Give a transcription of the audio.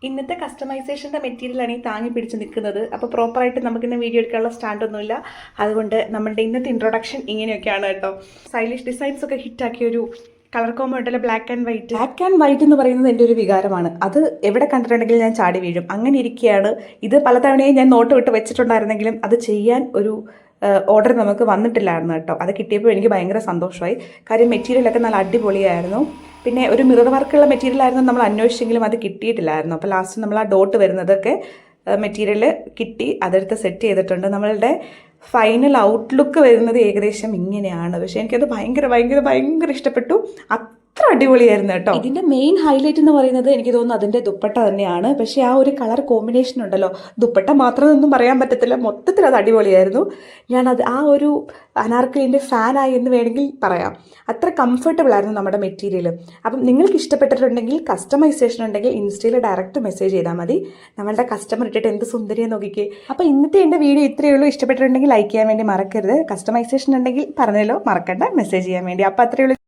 ഇന്നത്തെ കസ്റ്റമൈസേഷൻ്റെ മെറ്റീരിയലാണ് ഈ താങ്ങി പിടിച്ച് നിൽക്കുന്നത്. അപ്പോൾ പ്രോപ്പറായിട്ട് നമുക്കിന്ന് വീഡിയോ എടുക്കാനുള്ള സ്റ്റാൻഡൊന്നുമില്ല. അതുകൊണ്ട് നമ്മളുടെ ഇന്നത്തെ ഇൻട്രൊഡക്ഷൻ ഇങ്ങനെയൊക്കെയാണ് കേട്ടോ. സ്റ്റൈലിഷ് ഡിസൈൻസ് ഒക്കെ ഹിറ്റാക്കിയൊരു കളർ കോമ്പോ ഉണ്ടല്ലോ, ബ്ലാക്ക് ആൻഡ് വൈറ്റ് എന്ന് പറയുന്നത് എൻ്റെ ഒരു വികാരമാണ്. അത് എവിടെ കണ്ടിട്ടുണ്ടെങ്കിലും ഞാൻ ചാടി വീഴും. അങ്ങനെ ഇരിക്കുകയാണ്. ഇത് പലതവണയും ഞാൻ നോട്ട് വിട്ട് വെച്ചിട്ടുണ്ടായിരുന്നെങ്കിലും അത് ചെയ്യാൻ ഒരു ഓർഡർ നമുക്ക് വന്നിട്ടില്ലായിരുന്നു കേട്ടോ. അത് കിട്ടിയപ്പോൾ എനിക്ക് ഭയങ്കര സന്തോഷമായി. കാര്യം മെറ്റീരിയലൊക്കെ നല്ല അടിപൊളിയായിരുന്നു. പിന്നെ ഒരു മിറർ വർക്കുള്ള മെറ്റീരിയലായിരുന്നു നമ്മൾ അന്വേഷിച്ചെങ്കിലും അത് കിട്ടിയിട്ടില്ലായിരുന്നു. അപ്പോൾ ലാസ്റ്റ് നമ്മൾ ആ ഡോട്ട് വരുന്നതൊക്കെ മെറ്റീരിയൽ കിട്ടി, അതെടുത്ത് സെറ്റ് ചെയ്തിട്ടുണ്ട്. നമ്മളുടെ ഫൈനൽ ഔട്ട്ലുക്ക് വരുന്നത് ഏകദേശം ഇങ്ങനെയാണ്. പക്ഷേ എനിക്കത് ഭയങ്കര ഭയങ്കര ഭയങ്കര ഇഷ്ടപ്പെട്ടു. അത്ര അടിപൊളിയായിരുന്നു കേട്ടോ. ഇതിൻ്റെ മെയിൻ ഹൈലൈറ്റ് എന്ന് പറയുന്നത് എനിക്ക് തോന്നുന്നു അതിൻ്റെ ദുപ്പട്ട തന്നെയാണ്. പക്ഷേ ആ ഒരു കളർ കോമ്പിനേഷൻ ഉണ്ടല്ലോ, ദുപ്പട്ട മാത്രമൊന്നും പറയാൻ പറ്റത്തില്ല, മൊത്തത്തിൽ അത് അടിപൊളിയായിരുന്നു. ഞാനത് ആ ഒരു അനാർക്കലിൻ്റെ ഫാനായി എന്ന് വേണമെങ്കിൽ പറയാം. അത്ര കംഫർട്ടബിൾ ആയിരുന്നു നമ്മുടെ മെറ്റീരിയൽ. അപ്പം നിങ്ങൾക്ക് ഇഷ്ടപ്പെട്ടിട്ടുണ്ടെങ്കിൽ, കസ്റ്റമൈസേഷൻ ഉണ്ടെങ്കിൽ ഇൻസ്റ്റയിൽ ഡയറക്റ്റ് മെസ്സേജ് ചെയ്താൽ മതി. നമ്മളുടെ കസ്റ്റമർ ഇട്ടിട്ട് എന്ത് സുന്ദരിയെ നോക്കിക്കേ. അപ്പോൾ ഇന്നത്തെ എൻ്റെ വീഡിയോ ഇത്രയേ ഉള്ളൂ. ഇഷ്ടപ്പെട്ടിട്ടുണ്ടെങ്കിൽ ലൈക്ക് ചെയ്യാൻ വേണ്ടി മറക്കരുത്. കസ്റ്റമൈസേഷൻ ഉണ്ടെങ്കിൽ പറഞ്ഞല്ലോ, മറക്കണ്ട മെസ്സേജ് ചെയ്യാൻ വേണ്ടി. അപ്പോൾ അത്രയേ ഉള്ളൂ.